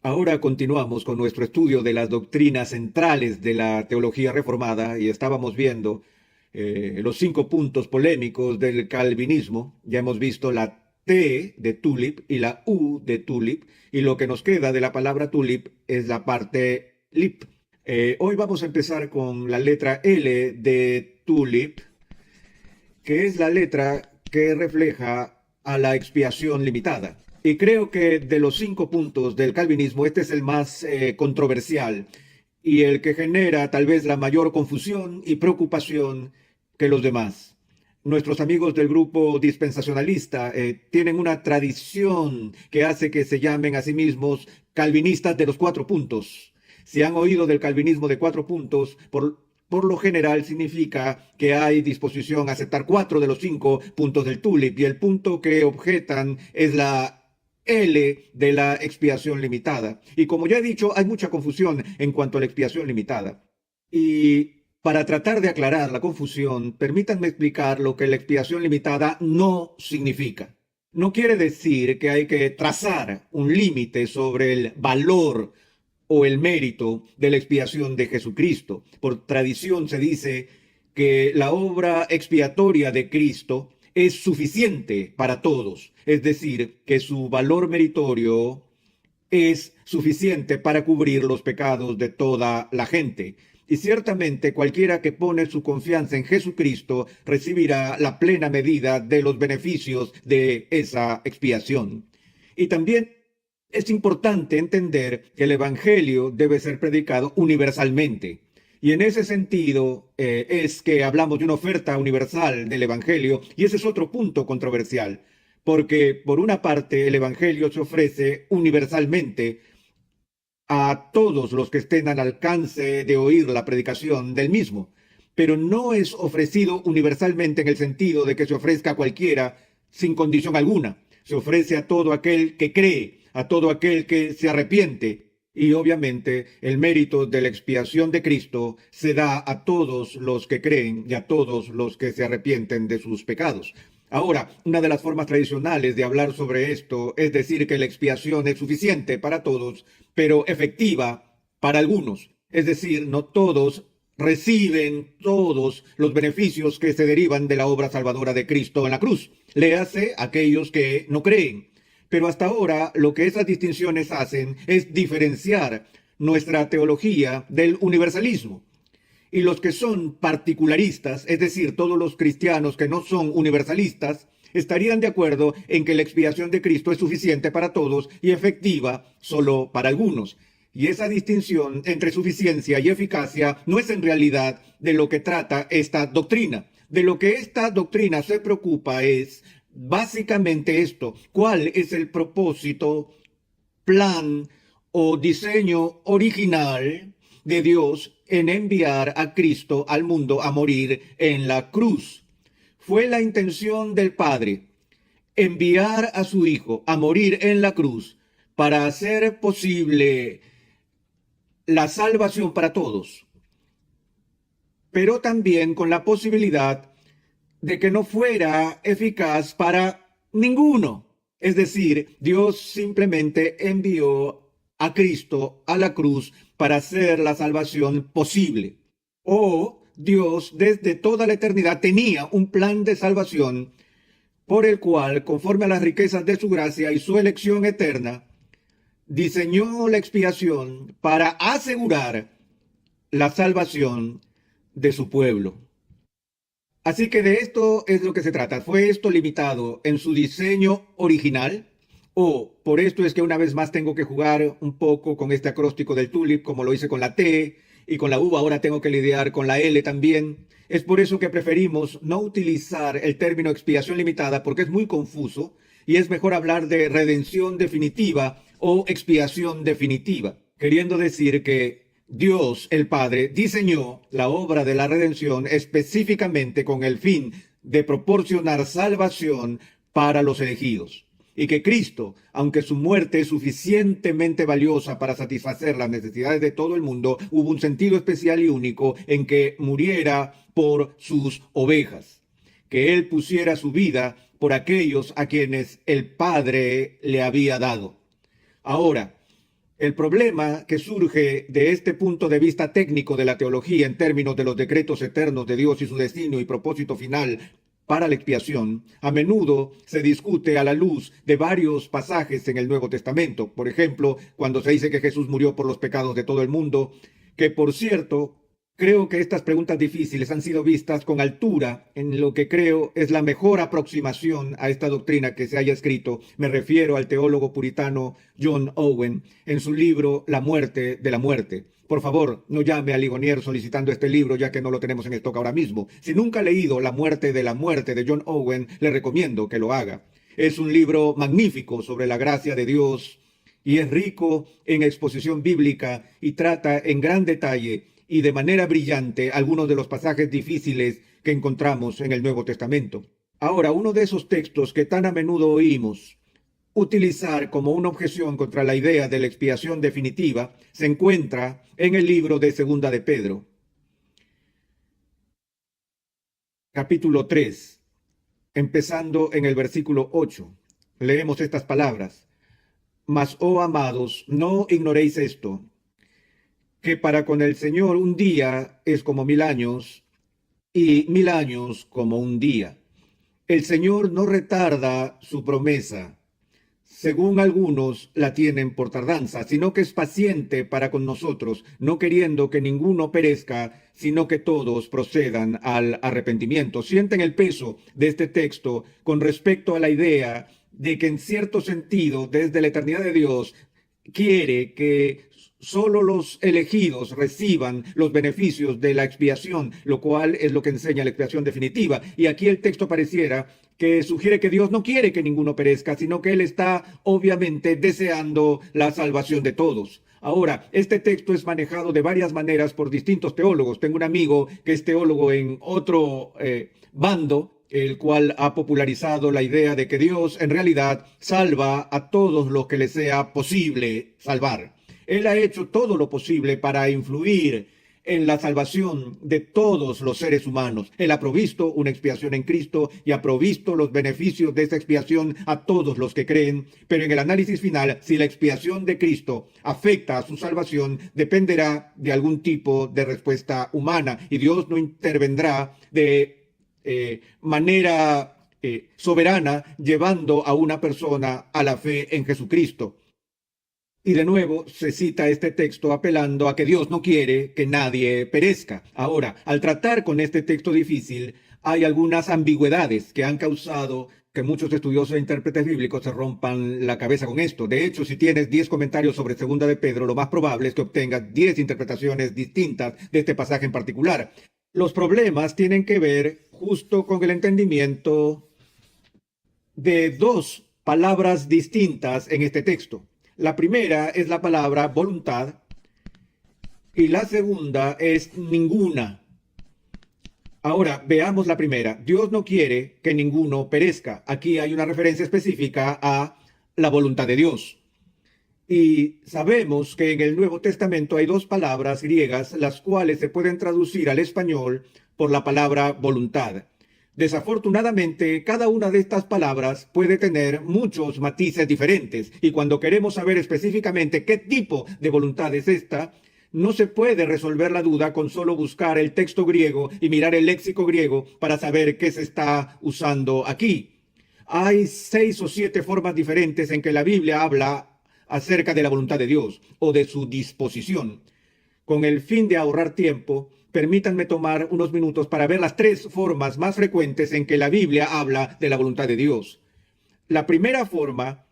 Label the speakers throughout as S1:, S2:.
S1: Ahora continuamos con nuestro estudio de las doctrinas centrales de la teología reformada y estábamos viendo los 5 puntos polémicos del calvinismo. Ya hemos visto la T de tulip y la U de tulip, y lo que nos queda de la palabra tulip es la parte lip. Hoy vamos a empezar con la letra L de tulip, que es la letra que refleja a la expiación limitada. Y creo que de los 5 puntos del calvinismo, este es el más controversial y el que genera tal vez la mayor confusión y preocupación que los demás. Nuestros amigos del grupo dispensacionalista tienen una tradición que hace que se llamen a sí mismos calvinistas de los 4 puntos. Si han oído del calvinismo de 4 puntos, por lo general significa que hay disposición a aceptar 4 de los 5 puntos del tulip, y el punto que objetan es la L de la expiación limitada. Y como ya he dicho, hay mucha confusión en cuanto a la expiación limitada. Y para tratar de aclarar la confusión, permítanme explicar lo que la expiación limitada no significa. No quiere decir que hay que trazar un límite sobre el valor o el mérito de la expiación de Jesucristo. Por tradición se dice que la obra expiatoria de Cristo es suficiente para todos, es decir, que su valor meritorio es suficiente para cubrir los pecados de toda la gente. Y ciertamente cualquiera que pone su confianza en Jesucristo recibirá la plena medida de los beneficios de esa expiación. Y también es importante entender que el Evangelio debe ser predicado universalmente. Y en ese sentido es que hablamos de una oferta universal del Evangelio, y ese es otro punto controversial, porque por una parte el Evangelio se ofrece universalmente a todos los que estén al alcance de oír la predicación del mismo, pero no es ofrecido universalmente en el sentido de que se ofrezca a cualquiera sin condición alguna. Se ofrece a todo aquel que cree, a todo aquel que se arrepiente, y obviamente el mérito de la expiación de Cristo se da a todos los que creen y a todos los que se arrepienten de sus pecados. Ahora, una de las formas tradicionales de hablar sobre esto es decir que la expiación es suficiente para todos, pero efectiva para algunos. Es decir, no todos reciben todos los beneficios que se derivan de la obra salvadora de Cristo en la cruz. Léase aquellos que no creen. Pero hasta ahora lo que esas distinciones hacen es diferenciar nuestra teología del universalismo. Y los que son particularistas, es decir, todos los cristianos que no son universalistas, estarían de acuerdo en que la expiación de Cristo es suficiente para todos y efectiva solo para algunos. Y esa distinción entre suficiencia y eficacia no es en realidad de lo que trata esta doctrina. De lo que esta doctrina se preocupa es básicamente esto: ¿cuál es el propósito, plan o diseño original de Dios en enviar a Cristo al mundo a morir en la cruz? Fue la intención del Padre enviar a su Hijo a morir en la cruz para hacer posible la salvación para todos, pero también con la posibilidad de que no fuera eficaz para ninguno. Es decir, Dios simplemente envió a Cristo a la cruz para hacer la salvación posible. O Dios desde toda la eternidad tenía un plan de salvación por el cual, conforme a las riquezas de su gracia y su elección eterna, diseñó la expiación para asegurar la salvación de su pueblo. Así que de esto es lo que se trata. ¿Fue esto limitado en su diseño original? ¿O por esto es que una vez más tengo que jugar un poco con este acróstico del tulip, como lo hice con la T y con la U, ahora tengo que lidiar con la L también? Es por eso que preferimos no utilizar el término expiación limitada, porque es muy confuso, y es mejor hablar de redención definitiva o expiación definitiva, queriendo decir que Dios, el Padre, diseñó la obra de la redención específicamente con el fin de proporcionar salvación para los elegidos. Y que Cristo, aunque su muerte es suficientemente valiosa para satisfacer las necesidades de todo el mundo, hubo un sentido especial y único en que muriera por sus ovejas, que Él pusiera su vida por aquellos a quienes el Padre le había dado. Ahora, El problema que surge de este punto de vista técnico de la teología en términos de los decretos eternos de Dios y su destino y propósito final para la expiación, a menudo se discute a la luz de varios pasajes en el Nuevo Testamento. Por ejemplo, cuando se dice que Jesús murió por los pecados de todo el mundo, que por cierto, creo que estas preguntas difíciles han sido vistas con altura en lo que creo es la mejor aproximación a esta doctrina que se haya escrito. Me refiero al teólogo puritano John Owen en su libro La muerte de la muerte. Por favor, no llame a Ligonier solicitando este libro, ya que no lo tenemos en stock ahora mismo. Si nunca ha leído La muerte de la muerte de John Owen, le recomiendo que lo haga. Es un libro magnífico sobre la gracia de Dios y es rico en exposición bíblica y trata en gran detalle y de manera brillante algunos de los pasajes difíciles que encontramos en el Nuevo Testamento. Ahora, uno de esos textos que tan a menudo oímos utilizar como una objeción contra la idea de la expiación definitiva se encuentra en el libro de Segunda de Pedro, capítulo 3, empezando en el versículo 8. Leemos estas palabras: Mas, oh amados, no ignoréis esto, que para con el Señor un día es como 1000 años, y 1000 años como un día. El Señor no retarda su promesa, según algunos la tienen por tardanza, sino que es paciente para con nosotros, no queriendo que ninguno perezca, sino que todos procedan al arrepentimiento. Sienten el peso de este texto con respecto a la idea de que en cierto sentido, desde la eternidad de Dios, quiere que solo los elegidos reciban los beneficios de la expiación, lo cual es lo que enseña la expiación definitiva. Y aquí el texto pareciera que sugiere que Dios no quiere que ninguno perezca, sino que Él está obviamente deseando la salvación de todos. Ahora, este texto es manejado de varias maneras por distintos teólogos. Tengo un amigo que es teólogo en otro bando, el cual ha popularizado la idea de que Dios en realidad salva a todos los que le sea posible salvar. Él ha hecho todo lo posible para influir en la salvación de todos los seres humanos. Él ha provisto una expiación en Cristo y ha provisto los beneficios de esa expiación a todos los que creen. Pero en el análisis final, si la expiación de Cristo afecta a su salvación, dependerá de algún tipo de respuesta humana y Dios no intervendrá de manera soberana llevando a una persona a la fe en Jesucristo. Y de nuevo se cita este texto apelando a que Dios no quiere que nadie perezca. Ahora, al tratar con este texto difícil, hay algunas ambigüedades que han causado que muchos estudiosos e intérpretes bíblicos se rompan la cabeza con esto. De hecho, si tienes 10 comentarios sobre Segunda de Pedro, lo más probable es que obtengas 10 interpretaciones distintas de este pasaje en particular. Los problemas tienen que ver justo con el entendimiento de dos palabras distintas en este texto. La primera es la palabra voluntad y la segunda es ninguna. Ahora, veamos la primera. Dios no quiere que ninguno perezca. Aquí hay una referencia específica a la voluntad de Dios. Y sabemos que en el Nuevo Testamento hay dos palabras griegas, las cuales se pueden traducir al español por la palabra voluntad. Desafortunadamente, cada una de estas palabras puede tener muchos matices diferentes, y cuando queremos saber específicamente qué tipo de voluntad es esta, no se puede resolver la duda con solo buscar el texto griego y mirar el léxico griego para saber qué se está usando aquí. Hay 6 o 7 formas diferentes en que la Biblia habla acerca de la voluntad de Dios o de su disposición. Con el fin de ahorrar tiempo, permítanme tomar unos minutos para ver las 3 formas más frecuentes en que la Biblia habla de la voluntad de Dios. La primera forma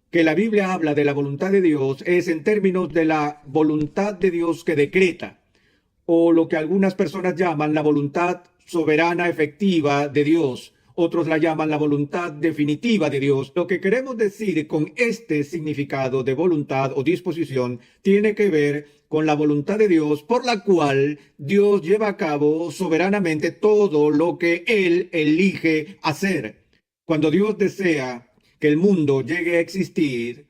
S1: que la Biblia habla de la voluntad de Dios es en términos de la voluntad de Dios que decreta, o lo que algunas personas llaman la voluntad soberana efectiva de Dios. Otros la llaman la voluntad definitiva de Dios. Lo que queremos decir con este significado de voluntad o disposición tiene que ver con la voluntad de Dios por la cual Dios lleva a cabo soberanamente todo lo que Él elige hacer. Cuando Dios desea que el mundo llegue a existir,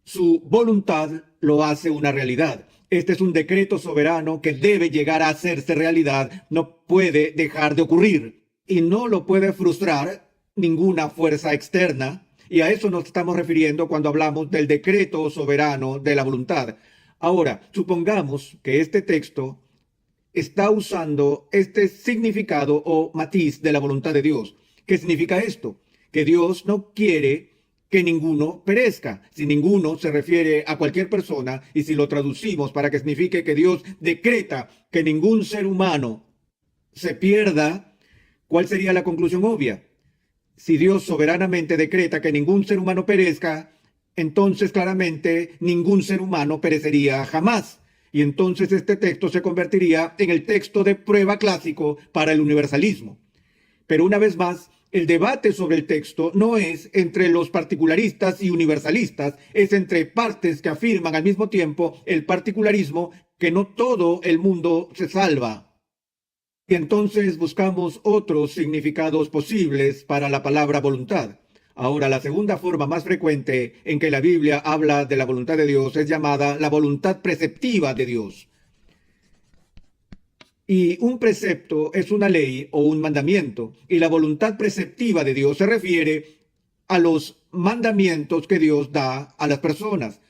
S1: su voluntad lo hace una realidad. Este es un decreto soberano que debe llegar a hacerse realidad. No puede dejar de ocurrir. Y no lo puede frustrar ninguna fuerza externa, Y a eso nos estamos refiriendo cuando hablamos del decreto soberano de la voluntad. Ahora, supongamos que este texto está usando este significado o matiz de la voluntad de Dios. ¿Qué significa esto? Que Dios no quiere que ninguno perezca. Si ninguno se refiere a cualquier persona, y si lo traducimos para que signifique que Dios decreta que ningún ser humano se pierda, ¿cuál sería la conclusión obvia? Si Dios soberanamente decreta que ningún ser humano perezca, entonces claramente ningún ser humano perecería jamás. Y entonces este texto se convertiría en el texto de prueba clásico para el universalismo. Pero una vez más, el debate sobre el texto no es entre los particularistas y universalistas, es entre partes que afirman al mismo tiempo el particularismo, que no todo el mundo se salva. Y entonces buscamos otros significados posibles para la palabra voluntad. Ahora, la segunda forma más frecuente en que la Biblia habla de la voluntad de Dios es llamada la voluntad preceptiva de Dios. Y un precepto es una ley o un mandamiento, y la voluntad preceptiva de Dios se refiere a los mandamientos que Dios da a las personas.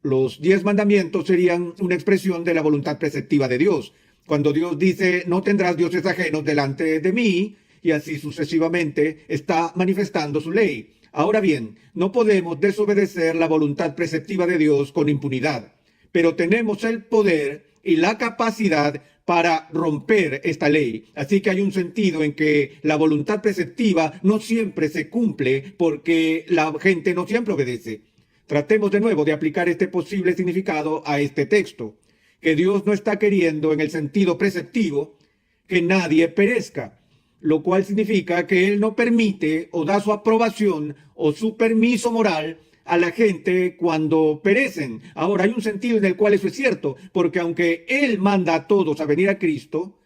S1: Los 10 mandamientos serían una expresión de la voluntad preceptiva de Dios. Cuando Dios dice, no tendrás dioses ajenos delante de mí, y así sucesivamente, está manifestando su ley. Ahora bien, no podemos desobedecer la voluntad preceptiva de Dios con impunidad, pero tenemos el poder y la capacidad para romper esta ley. Así que hay un sentido en que la voluntad preceptiva no siempre se cumple porque la gente no siempre obedece. Tratemos de nuevo de aplicar este posible significado a este texto, que Dios no está queriendo en el sentido preceptivo que nadie perezca, lo cual significa que Él no permite o da su aprobación o su permiso moral a la gente cuando perecen. Ahora, hay un sentido en el cual eso es cierto, porque aunque Él manda a todos a venir a Cristo,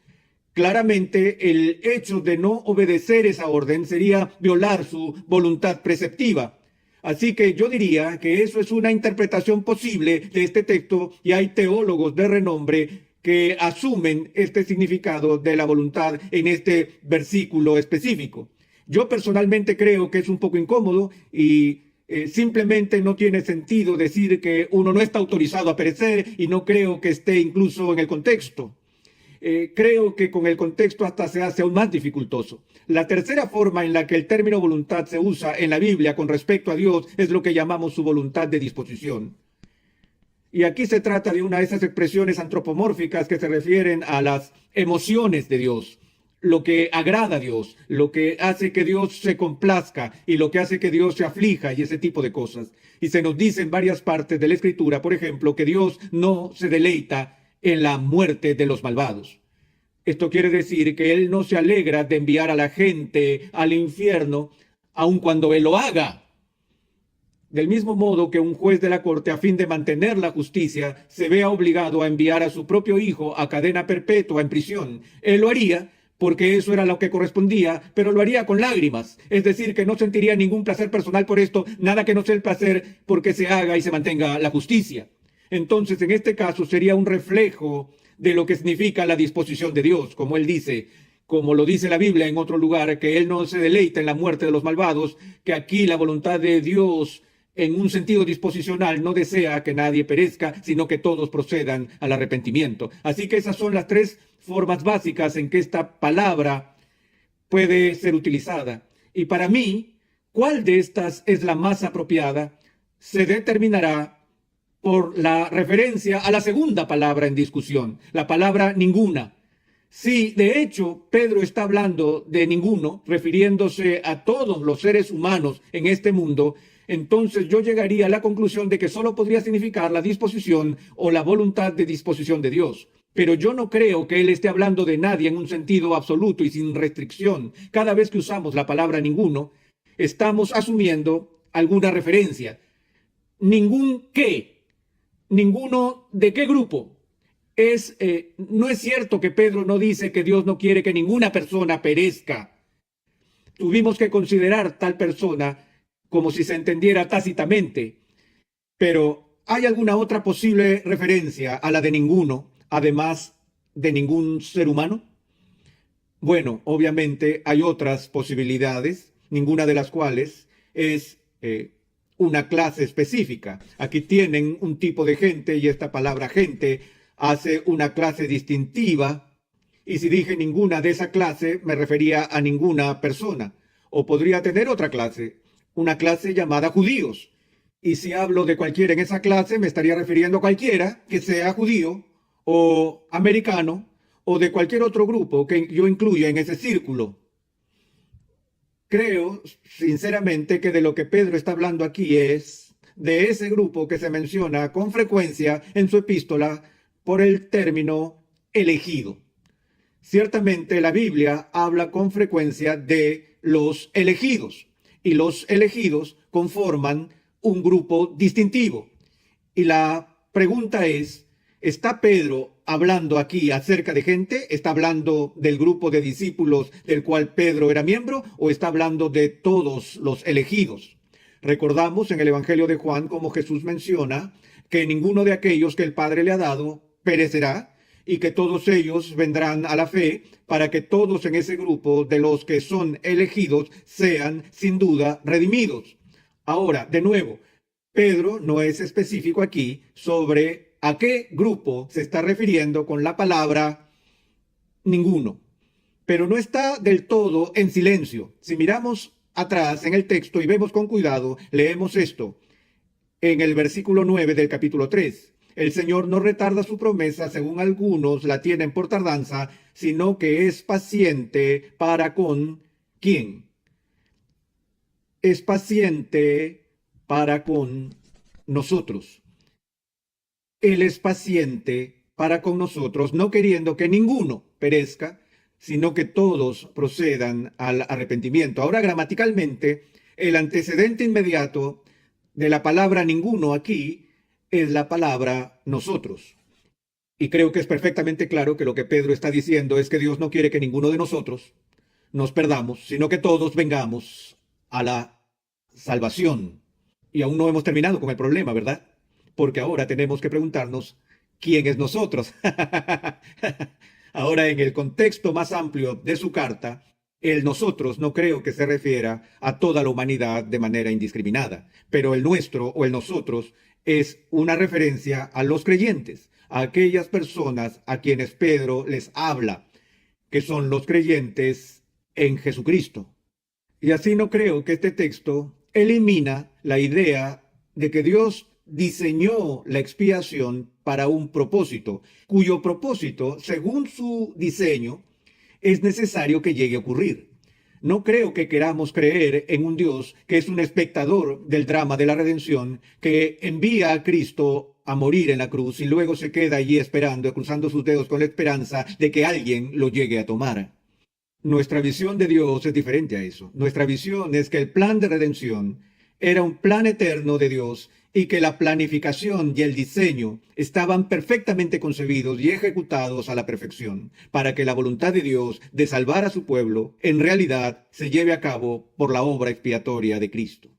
S1: claramente el hecho de no obedecer esa orden sería violar su voluntad preceptiva. Así que yo diría que eso es una interpretación posible de este texto, y hay teólogos de renombre que asumen este significado de la voluntad en este versículo específico. Yo personalmente creo que es un poco incómodo y simplemente no tiene sentido decir que uno no está autorizado a perecer, y no creo que esté incluso en el contexto. Creo que con el contexto hasta se hace aún más dificultoso. La tercera forma en la que el término voluntad se usa en la Biblia con respecto a Dios es lo que llamamos su voluntad de disposición. Y aquí se trata de una de esas expresiones antropomórficas que se refieren a las emociones de Dios, lo que agrada a Dios, lo que hace que Dios se complazca y lo que hace que Dios se aflija y ese tipo de cosas. Y se nos dice en varias partes de la Escritura, por ejemplo, que Dios no se deleita en la muerte de los malvados. Esto quiere decir que Él no se alegra de enviar a la gente al infierno, aun cuando Él lo haga. Del mismo modo que un juez de la corte, a fin de mantener la justicia, se vea obligado a enviar a su propio hijo a cadena perpetua en prisión, Él lo haría porque eso era lo que correspondía, pero lo haría con lágrimas. Es decir, que no sentiría ningún placer personal por esto, nada que no sea el placer porque se haga y se mantenga la justicia. Entonces, en este caso, sería un reflejo de lo que significa la disposición de Dios, como Él dice, como lo dice la Biblia en otro lugar, que Él no se deleita en la muerte de los malvados, que aquí la voluntad de Dios, en un sentido disposicional, no desea que nadie perezca, sino que todos procedan al arrepentimiento. Así que esas son las tres formas básicas en que esta palabra puede ser utilizada. Y para mí, ¿cuál de estas es la más apropiada? Se determinará por la referencia a la segunda palabra en discusión, la palabra ninguna. Si de hecho Pedro está hablando de ninguno, refiriéndose a todos los seres humanos en este mundo, entonces yo llegaría a la conclusión de que solo podría significar la disposición o la voluntad de disposición de Dios. Pero yo no creo que él esté hablando de nadie en un sentido absoluto y sin restricción. Cada vez que usamos la palabra ninguno, estamos asumiendo alguna referencia. ¿Ningún qué? ¿Ninguno de qué grupo? No es cierto que Pedro no dice que Dios no quiere que ninguna persona perezca. Tuvimos que considerar tal persona como si se entendiera tácitamente. Pero ¿hay alguna otra posible referencia a la de ninguno, además de ningún ser humano? Bueno, obviamente hay otras posibilidades, ninguna de las cuales es una clase específica. Aquí tienen un tipo de gente y esta palabra gente hace una clase distintiva. Y si dije ninguna de esa clase, me refería a ninguna persona. O podría tener otra clase, una clase llamada judíos. Y si hablo de cualquiera en esa clase, me estaría refiriendo a cualquiera que sea judío o americano o de cualquier otro grupo que yo incluya en ese círculo. Creo, sinceramente, que de lo que Pedro está hablando aquí es de ese grupo que se menciona con frecuencia en su epístola por el término elegido. Ciertamente la Biblia habla con frecuencia de los elegidos y los elegidos conforman un grupo distintivo. Y la pregunta es, ¿está Pedro hablando aquí acerca de gente? ¿Está hablando del grupo de discípulos del cual Pedro era miembro o está hablando de todos los elegidos? Recordamos en el Evangelio de Juan cómo Jesús menciona que ninguno de aquellos que el Padre le ha dado perecerá y que todos ellos vendrán a la fe para que todos en ese grupo de los que son elegidos sean sin duda redimidos. Ahora, de nuevo, Pedro no es específico aquí sobre a qué grupo se está refiriendo con la palabra ninguno, pero no está del todo en silencio. Si miramos atrás en el texto y vemos con cuidado, leemos esto en el versículo 9 del capítulo 3. El Señor no retarda su promesa, según algunos la tienen por tardanza, sino que es paciente para con ¿quién? Es paciente para con nosotros. Él es paciente para con nosotros, no queriendo que ninguno perezca, sino que todos procedan al arrepentimiento. Ahora, gramaticalmente, el antecedente inmediato de la palabra ninguno aquí es la palabra nosotros. Y creo que es perfectamente claro que lo que Pedro está diciendo es que Dios no quiere que ninguno de nosotros nos perdamos, sino que todos vengamos a la salvación. Y aún no hemos terminado con el problema, ¿verdad? Porque ahora tenemos que preguntarnos, ¿quién es nosotros? Ahora, en el contexto más amplio de su carta, el nosotros no creo que se refiera a toda la humanidad de manera indiscriminada, pero el nuestro o el nosotros es una referencia a los creyentes, a aquellas personas a quienes Pedro les habla, que son los creyentes en Jesucristo. Y así no creo que este texto elimina la idea de que Dios diseñó la expiación para un propósito, cuyo propósito, según su diseño, es necesario que llegue a ocurrir. No creo que queramos creer en un Dios que es un espectador del drama de la redención, que envía a Cristo a morir en la cruz y luego se queda allí esperando, cruzando sus dedos con la esperanza de que alguien lo llegue a tomar. Nuestra visión de Dios es diferente a eso. Nuestra visión es que el plan de redención era un plan eterno de Dios y que la planificación y el diseño estaban perfectamente concebidos y ejecutados a la perfección para que la voluntad de Dios de salvar a su pueblo en realidad se lleve a cabo por la obra expiatoria de Cristo.